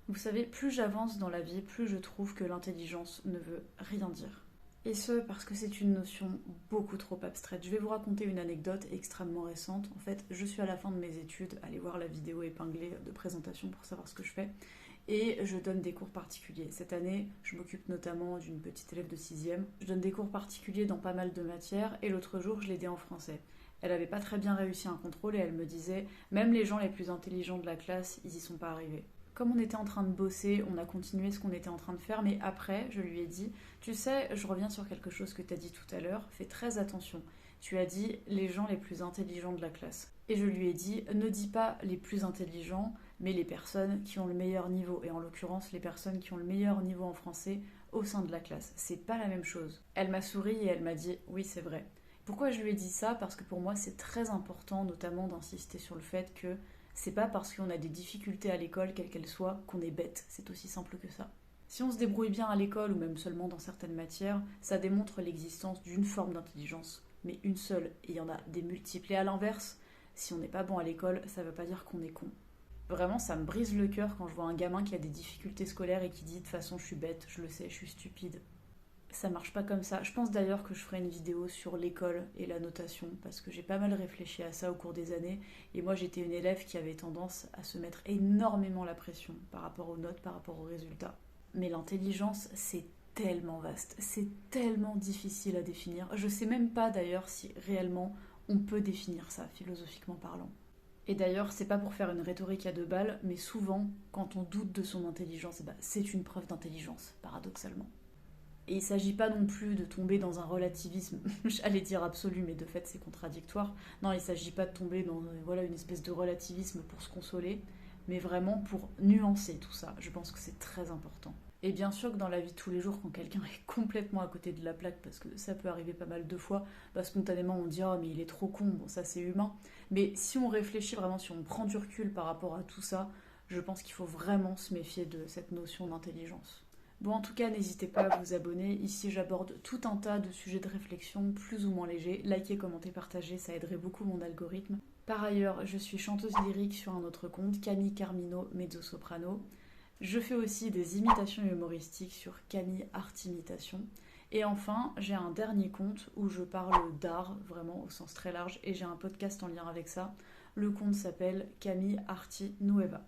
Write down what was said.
Vous savez, plus j'avance dans la vie, plus je trouve que l'intelligence ne veut rien dire. Et ce, parce que c'est une notion beaucoup trop abstraite. Je vais vous raconter une anecdote extrêmement récente. En fait, je suis à la fin de mes études, allez voir la vidéo épinglée de présentation pour savoir ce que je fais. Et je donne des cours particuliers. Cette année, je m'occupe notamment d'une petite élève de 6e. Je donne des cours particuliers dans pas mal de matières, et l'autre jour, je l'ai aidée en français. Elle avait pas très bien réussi un contrôle et elle me disait, même les gens les plus intelligents de la classe, ils y sont pas arrivés. Comme on était en train de bosser, on a continué ce qu'on était en train de faire, mais après, je lui ai dit, tu sais, je reviens sur quelque chose que tu as dit tout à l'heure, fais très attention. Tu as dit les gens les plus intelligents de la classe. Et je lui ai dit, ne dis pas les plus intelligents, mais les personnes qui ont le meilleur niveau, et en l'occurrence les personnes qui ont le meilleur niveau en français au sein de la classe. C'est pas la même chose. Elle m'a souri et elle m'a dit, oui, c'est vrai. Pourquoi je lui ai dit ça? Parce que pour moi, c'est très important, notamment d'insister sur le fait que c'est pas parce qu'on a des difficultés à l'école, quelles qu'elles soient, qu'on est bête. C'est aussi simple que ça. Si on se débrouille bien à l'école, ou même seulement dans certaines matières, ça démontre l'existence d'une forme d'intelligence, mais une seule, et il y en a des multiples. Et à l'inverse, si on n'est pas bon à l'école, ça veut pas dire qu'on est con. Vraiment, ça me brise le cœur quand je vois un gamin qui a des difficultés scolaires et qui dit de toute façon je suis bête, je le sais, je suis stupide. Ça marche pas comme ça. Je pense d'ailleurs que je ferai une vidéo sur l'école et la notation parce que j'ai pas mal réfléchi à ça au cours des années et moi j'étais une élève qui avait tendance à se mettre énormément la pression par rapport aux notes, par rapport aux résultats. Mais l'intelligence, c'est tellement vaste, c'est tellement difficile à définir. Je sais même pas d'ailleurs si réellement on peut définir ça philosophiquement parlant. Et d'ailleurs, c'est pas pour faire une rhétorique à deux balles, mais souvent, quand on doute de son intelligence, c'est une preuve d'intelligence, paradoxalement. Et il ne s'agit pas non plus de tomber dans un relativisme, j'allais dire absolu, mais de fait c'est contradictoire. Non, il ne s'agit pas de tomber dans voilà, une espèce de relativisme pour se consoler, mais vraiment pour nuancer tout ça. Je pense que c'est très important. Et bien sûr que dans la vie de tous les jours, quand quelqu'un est complètement à côté de la plaque, parce que ça peut arriver pas mal de fois, spontanément on dit oh mais il est trop con, bon ça c'est humain. Mais si on réfléchit vraiment, si on prend du recul par rapport à tout ça, je pense qu'il faut vraiment se méfier de cette notion d'intelligence. Bon, en tout cas, n'hésitez pas à vous abonner. Ici, j'aborde tout un tas de sujets de réflexion plus ou moins légers. Likez, commentez, partagez, ça aiderait beaucoup mon algorithme. Par ailleurs, je suis chanteuse lyrique sur un autre compte, Camille Carmino, mezzo-soprano. Je fais aussi des imitations humoristiques sur Camille Art Imitation. Et enfin, j'ai un dernier compte où je parle d'art, vraiment au sens très large, et j'ai un podcast en lien avec ça. Le compte s'appelle Camille Arti Nueva.